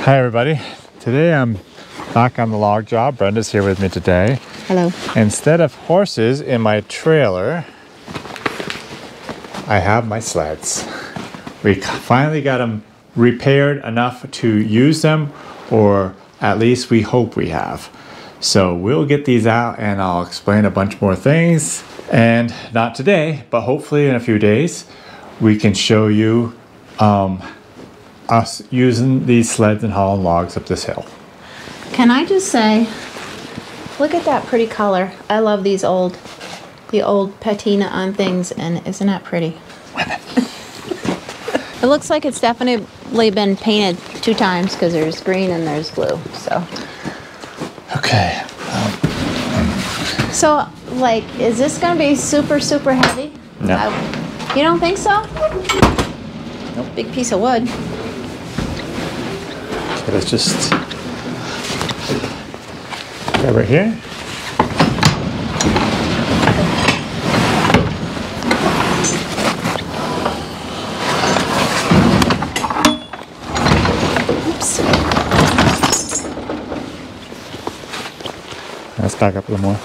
Hi everybody. Today I'm back on the log job. Brenda's here with me today. Hello. Instead of horses in my trailer, I have my sleds. We finally got them repaired enough to use them, or at least we hope we have. So we'll get these out and I'll explain a bunch more things. And not today, but hopefully in a few days, we can show you us using these sleds and hauling logs up this hill. Can I just say, look at that pretty color. I love the old patina on things, and isn't that pretty? Women. It looks like it's definitely been painted 2 times because there's green and there's blue. So. Okay. So, like, is this gonna be super heavy? No. You don't think so? Nope. Big piece of wood. Okay, let's just grab right here. Oops. Let's back up a little more.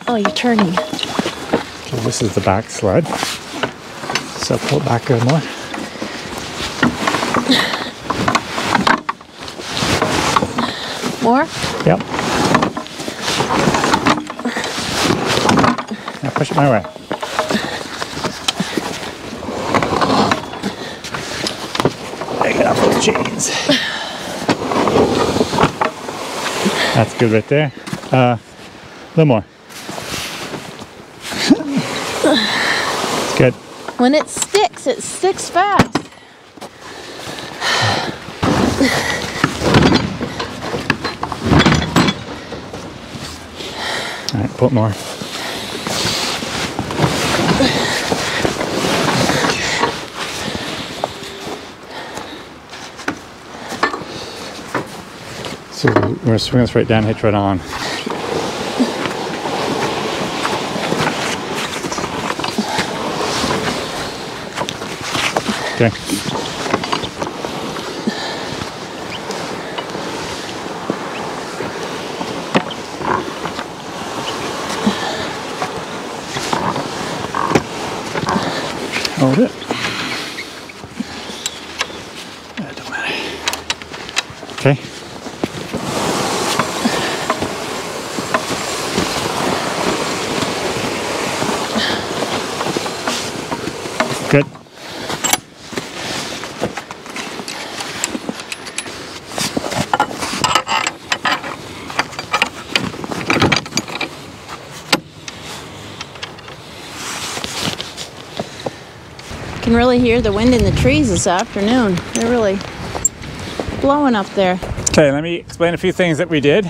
Oh, you're turning. Okay, this is the back sled. So pull it back a little more. More? Yep. Now push it my way. Get off those chains. That's good right there. A little more. It's good. When it sticks fast. All right, put more. So we're going to swing this right down, hitch right on. Okay. Hold it. That don't matter. Okay. Good. I can really hear the wind in the trees this afternoon. They're really blowing up there. Okay, let me explain a few things that we did.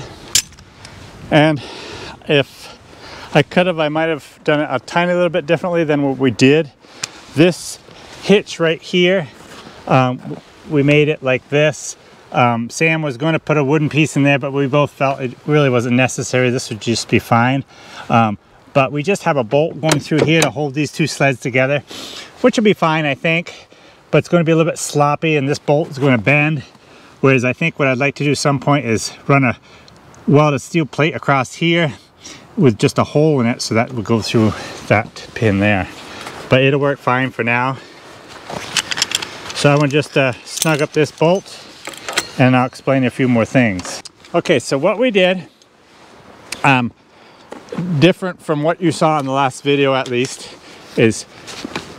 And if I could have, I might have done it a tiny little bit differently than what we did. This hitch right here, we made it like this. Sam was going to put a wooden piece in there, but we both felt it really wasn't necessary. This would just be fine. But we just have a bolt going through here to hold these 2 sleds together, which will be fine, I think. But it's going to be a little bit sloppy, and this bolt is going to bend. Whereas I think what I'd like to do at some point is run a welded steel plate across here with just a hole in it, so that would go through that pin there. But it'll work fine for now. So I'm going to just snug up this bolt, and I'll explain a few more things. Okay, so what we did, different from what you saw in the last video at least, is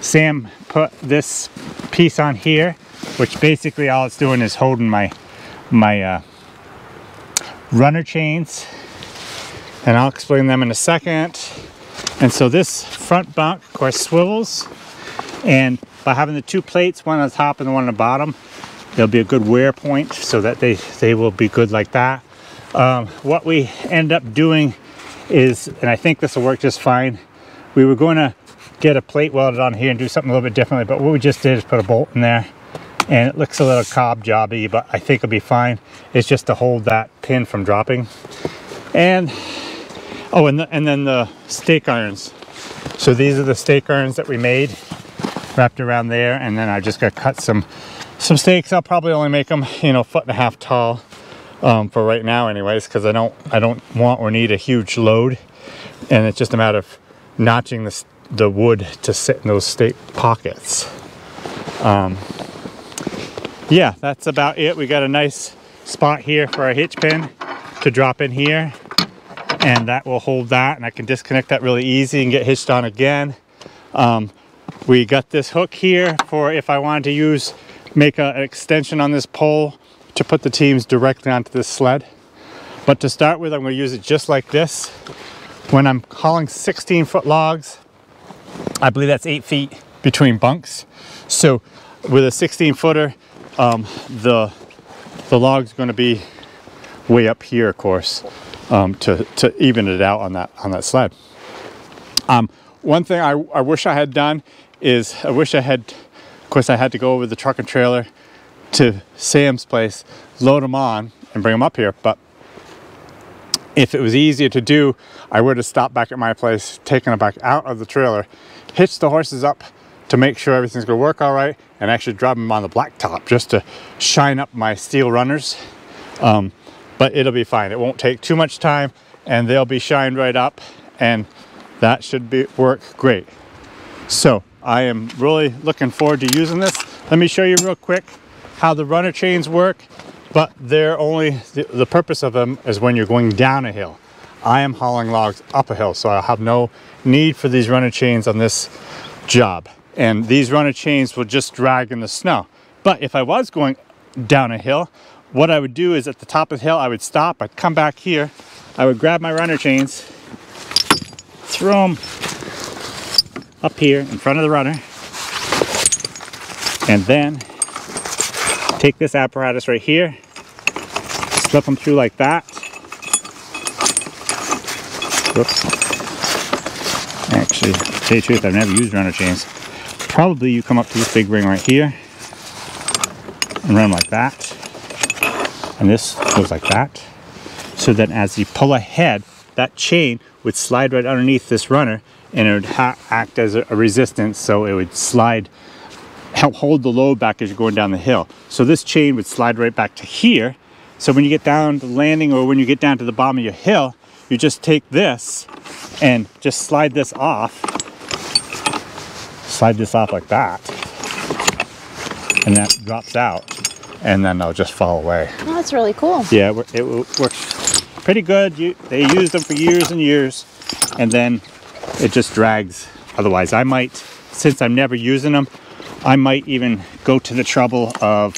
Sam put this piece on here, which basically all it's doing is holding my runner chains, and I'll explain them in a second. And so this front bunk, of course, swivels, and by having the 2 plates, one on the top and the one on the bottom, there'll be a good wear point so that they will be good like that. What we end up doing is, and I think this will work just fine, we were going to get a plate welded on here and do something a little bit differently, but what we just did is put a bolt in there, and it looks a little cob jobby, but I think it'll be fine. It's just to hold that pin from dropping. And oh, and then the stake irons. So these are the stake irons that we made. wrapped around there, and then I just got to cut some stakes. I'll probably only make them, you know, 1.5 feet tall for right now anyways, because I don't want or need a huge load, and it's just a matter of notching the wood to sit in those stake pockets. Yeah, that's about it. We got a nice spot here for our hitch pin to drop in here, and that will hold that, and I can disconnect that really easy and get hitched on again. We got this hook here for if I wanted to make an extension on this pole to put the teams directly onto this sled. But to start with, I'm going to use it just like this. When I'm hauling 16-foot logs, I believe that's 8 feet between bunks. So with a 16-footer, the log's going to be way up here, of course, to even it out on that sled. One thing I wish I had done is of course I had to go over the truck and trailer to Sam's place, load them on and bring them up here. But if it was easier to do, I would have stopped back at my place, taken them back out of the trailer, hitched the horses up to make sure everything's going to work all right, and actually drop them on the blacktop just to shine up my steel runners. But it'll be fine. It won't take too much time, and they'll be shined right up, and that should work great. So I am really looking forward to using this. Let me show you real quick how the runner chains work, but they're only, the purpose of them is when you're going down a hill. I am hauling logs up a hill, so I'll have no need for these runner chains on this job. And these runner chains will just drag in the snow. But if I was going down a hill, what I would do is at the top of the hill, I would stop, I'd come back here, I would grab my runner chains, throw them up here in front of the runner, and then take this apparatus right here, slip them through like that. Whoops. Actually, to tell you the truth, I've never used runner chains. Probably you come up to this big ring right here and run them like that. And this goes like that. So then as you pull ahead, that chain would slide right underneath this runner, and it would act as a resistance, so it would slide, help hold the load back as you're going down the hill. So this chain would slide right back to here. So when you get down to the landing, or when you get down to the bottom of your hill, you just take this and just slide this off like that, and that drops out, and then they'll just fall away. Oh, that's really cool. Yeah, it works pretty good. They use them for years and years, and then it just drags. Otherwise, I might, since I'm never using them, I might even go to the trouble of,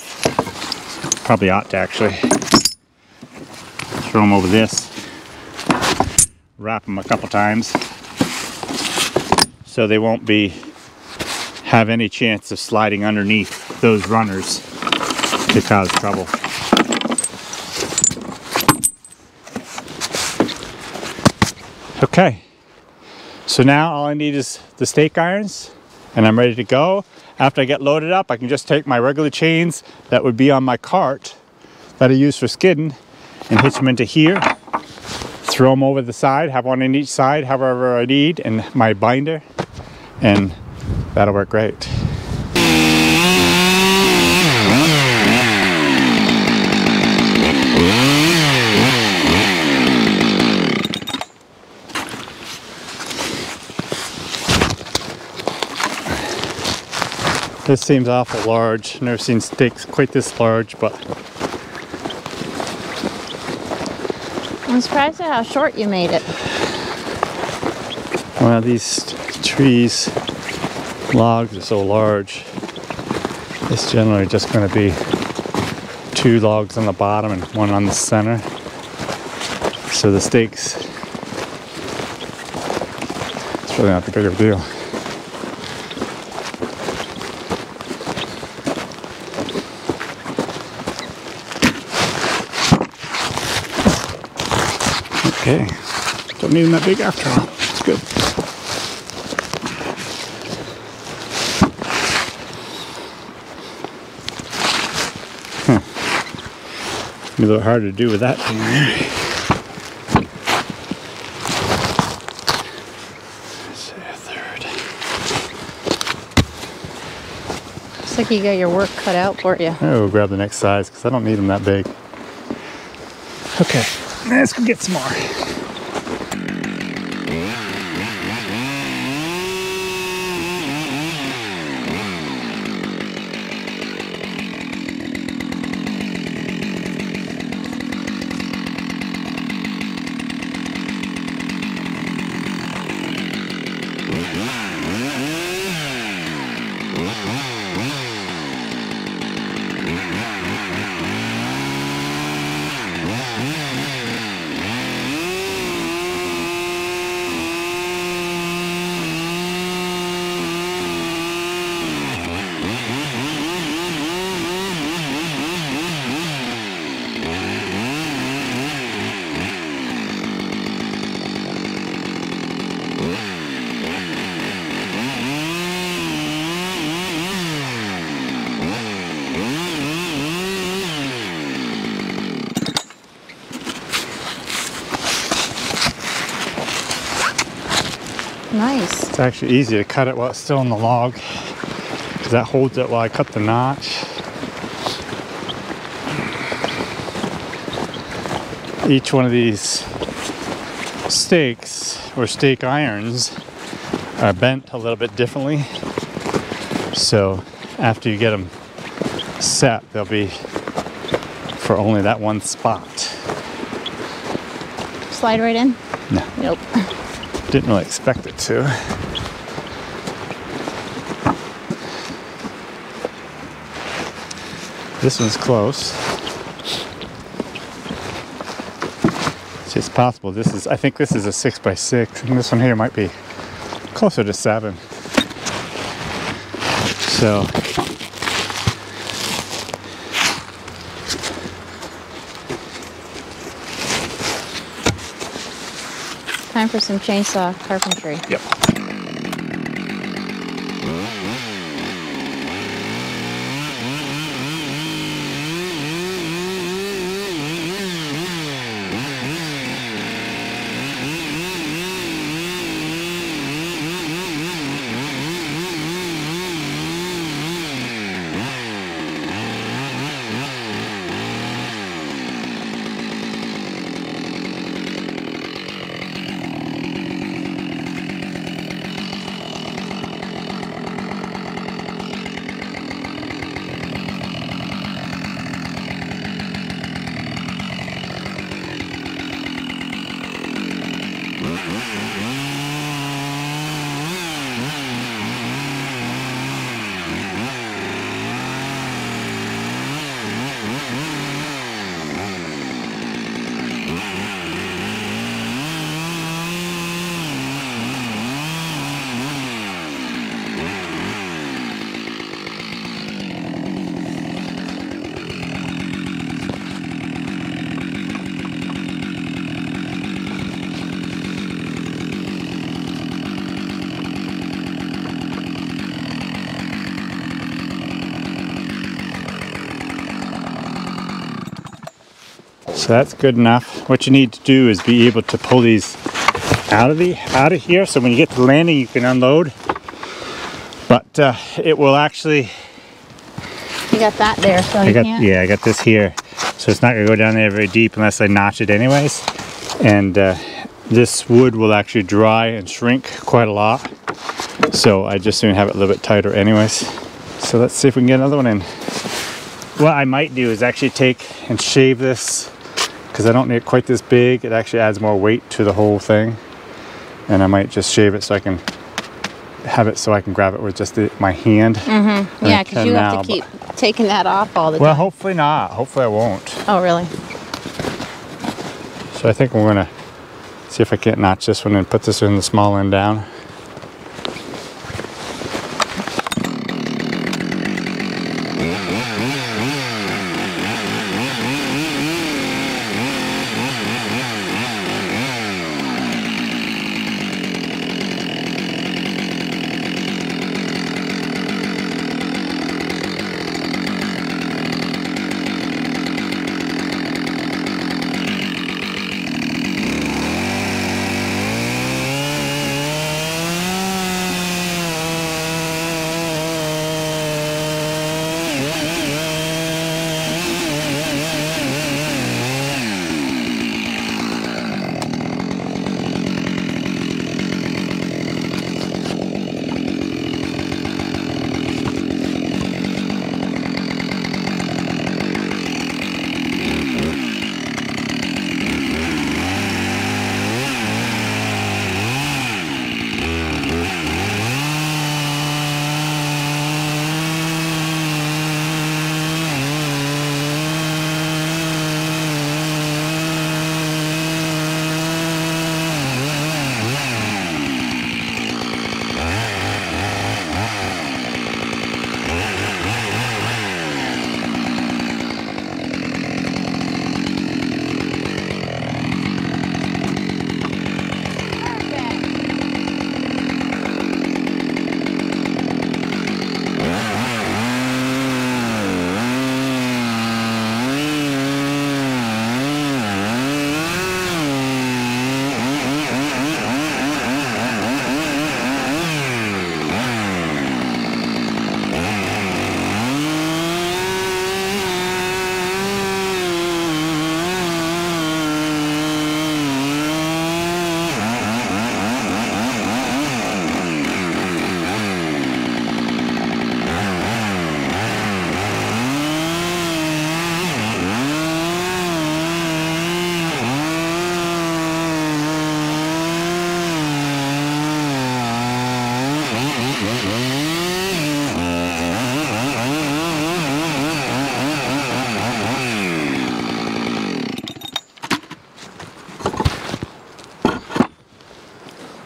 probably ought to actually, throw them over this, wrap them a couple times, so they won't have any chance of sliding underneath those runners to cause trouble. Okay, so now all I need is the stake irons, and I'm ready to go. After I get loaded up, I can just take my regular chains that would be on my cart that I use for skidding and hitch them into here, throw them over the side, have one on each side, however I need, and my binder, and that'll work great. This seems awful large. Never seen stakes quite this large, but I'm surprised at how short you made it. well, these trees, logs are so large. It's generally just going to be 2 logs on the bottom and 1 on the center. So the stakes, it's really not the big of a deal. Okay, don't need them that big after all. It's good. Huh. A little harder to do with that thing there. Let's say a third. Looks like you got your work cut out for you. Oh, grab the next size because I don't need them that big. Okay, let's go get some more. Nice. It's actually easy to cut it while it's still in the log because that holds it while I cut the notch. Each one of these stakes or stake irons are bent a little bit differently. So after you get them set, they'll be for only that one spot. Slide right in? No. Nope. Didn't really expect it to. This one's close. See, it's possible. I think this is a 6x6, and this one here might be closer to 7. So time for some chainsaw carpentry. yep. So that's good enough. What you need to do is be able to pull these out of here, so when you get to the landing you can unload. But it will actually. You got that there, so you can't. Yeah, I got this here, so it's not gonna go down there very deep unless I notch it anyways. And this wood will actually dry and shrink quite a lot. So I just soon have it a little bit tighter anyways. So let's see if we can get another one in. What I might do is actually take and shave this, because I don't need it quite this big. It actually adds more weight to the whole thing. And I might just shave it so I can have it so I can grab it with just my hand. Mm-hmm. Yeah, because you have to keep taking that off all the time. Well, hopefully not. Hopefully I won't. Oh, really? So I think we're gonna see if I can't notch this one and put this in the small end down.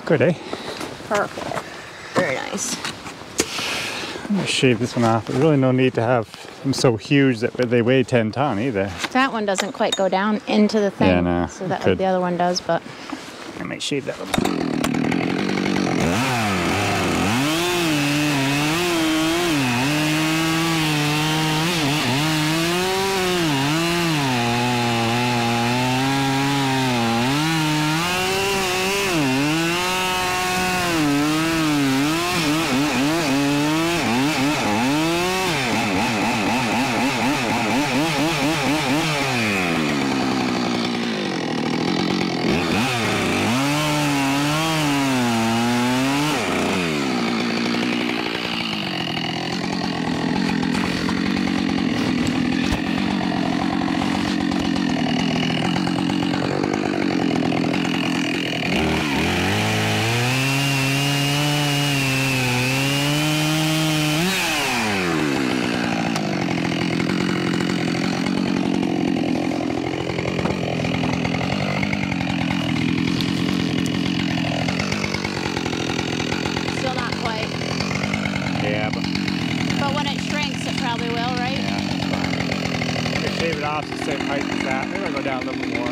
Good, eh? Perfect. Very nice. I'm gonna shave this one off. There's really no need to have them so huge that they weigh 10 ton either. That one doesn't quite go down into the thing. Yeah, no, so that the other one does, but I might shave that one. But when it shrinks, it probably will, right? Yeah, that's fine. I can shave it off the same height as that. Maybe I'll go down a little bit more.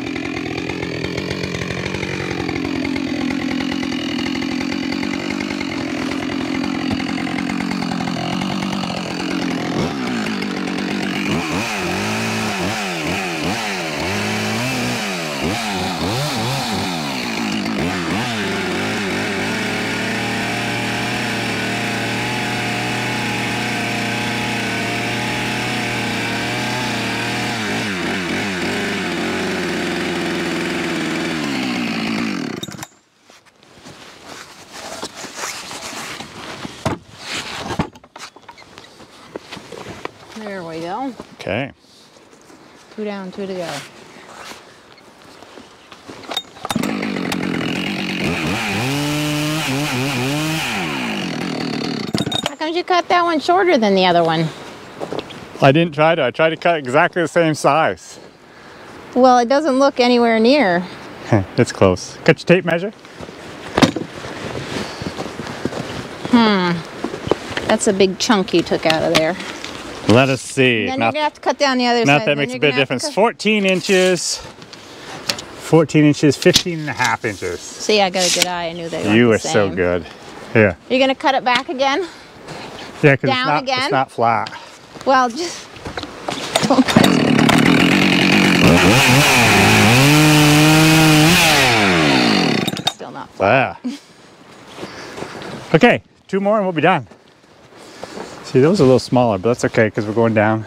There we go. Okay. 2 down, 2 to go. How come you cut that one shorter than the other one? I didn't try to. I tried to cut exactly the same size. Well, it doesn't look anywhere near. It's close. Cut your tape measure. That's a big chunk you took out of there. Let us see. Then you're going to have to cut down the other side. Not that makes a bit of difference. 14 inches. 14 inches, 15 and a half inches. See, I got a good eye. I knew they were You the are same. so good. Here. You're going to cut it back again? Yeah, because Down again? It's not flat. Well, just don't cut it. Still not flat. Yeah. Okay, 2 more and we'll be done. See, those are a little smaller, but that's okay because we're going down.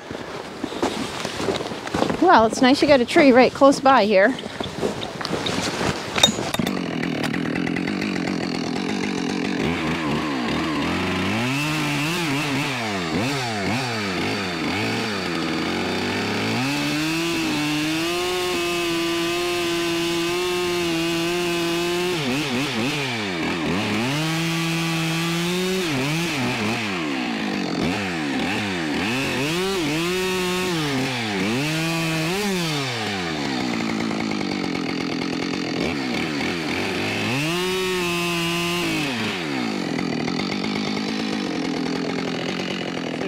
Well, it's nice you got a tree right close by here.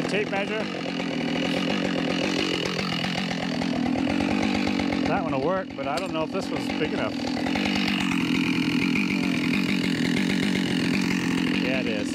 Tape measure. That one will work, but I don't know if this one's big enough. Yeah, it is.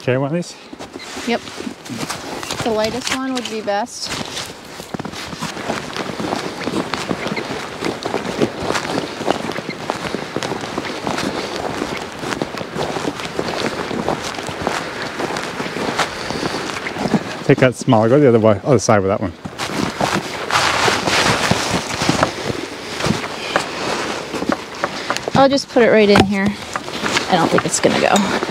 Okay, one of these? Yep. The lightest one would be best. take that smaller. Go the other way, other side with that one. I'll just put it right in here. I don't think it's gonna go.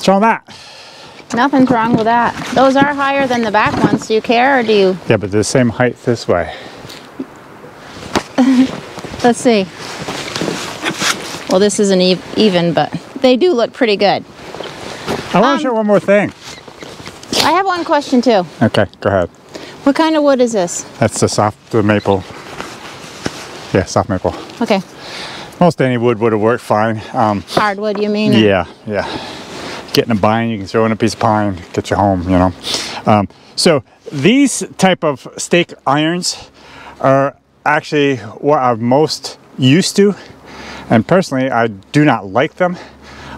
What's wrong with that? Nothing's wrong with that. Those are higher than the back ones. Do you care or do you? Yeah, but they're the same height this way. Let's see. Well, this isn't even, but they do look pretty good. I want to show one more thing. I have one question too. Okay, go ahead. What kind of wood is this? That's the maple. Yeah, soft maple. Okay. Most any wood would have worked fine. Hardwood, you mean? Yeah. Get in a bind, you can throw in a piece of pine, get you home, you know. So these type of stake irons are actually what I'm most used to, and personally I do not like them.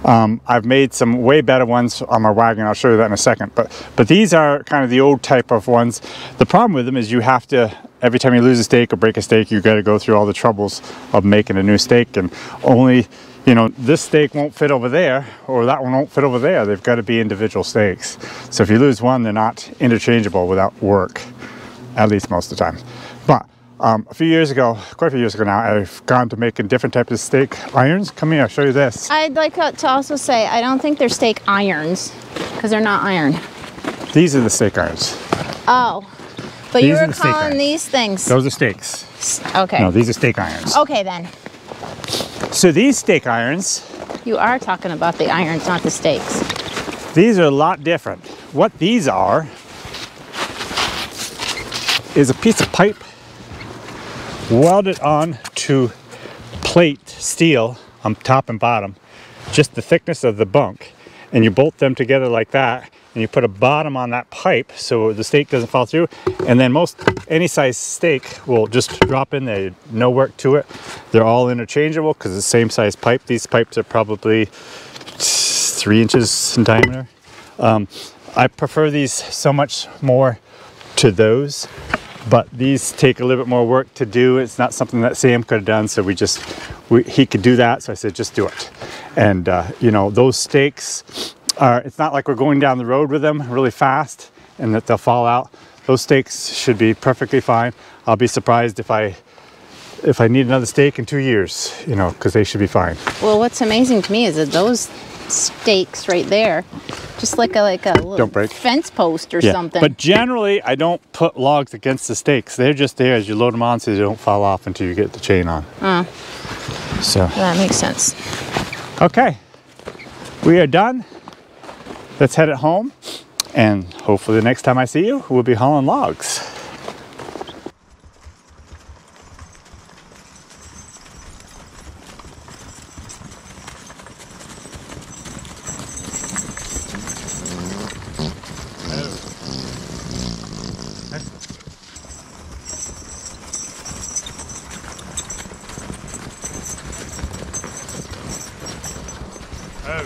I've made some way better ones on my wagon. I'll show you that in a second, but these are kind of the old type of ones. The problem with them is you have to, every time you lose a stake or break a stake, you got to go through all the troubles of making a new stake, and only, you know, this stake won't fit over there or that one won't fit over there. They've got to be individual stakes. So if you lose one, they're not interchangeable without work, at least most of the time. But a few years ago, quite a few years ago now, I've gone to making different types of stake irons. Come here, I'll show you this. I'd like to also say, I don't think they're stake irons, because they're not iron. These are the stake irons. Oh, but These you are were the stake calling irons. these things. Those are stakes. Okay. No, these are stake irons. Okay then. So these stake irons, You are talking about the irons, not the stakes. these are a lot different. What these are is a piece of pipe welded on to plate steel on top and bottom, just the thickness of the bunk, and you bolt them together like that, and you put a bottom on that pipe so the stake doesn't fall through, and then any size stake will just drop in there, no work to it. They're all interchangeable because it's the same size pipe. These pipes are probably 3 inches in diameter. I prefer these so much more to those, but these take a little bit more work to do. It's not something that Sam could have done, so he could do that, so I said just do it. And you know, those stakes are, it's not like we're going down the road with them really fast and that they'll fall out. Those stakes should be perfectly fine. I'll be surprised if I need another stake in 2 years, you know, because they should be fine. Well, what's amazing to me is that those stakes right there, just like a little fence post or something. But generally, I don't put logs against the stakes. They're just there as you load them on so they don't fall off until you get the chain on. So that makes sense. Okay, we are done. Let's head it home, and hopefully the next time I see you, we'll be hauling logs. Oh.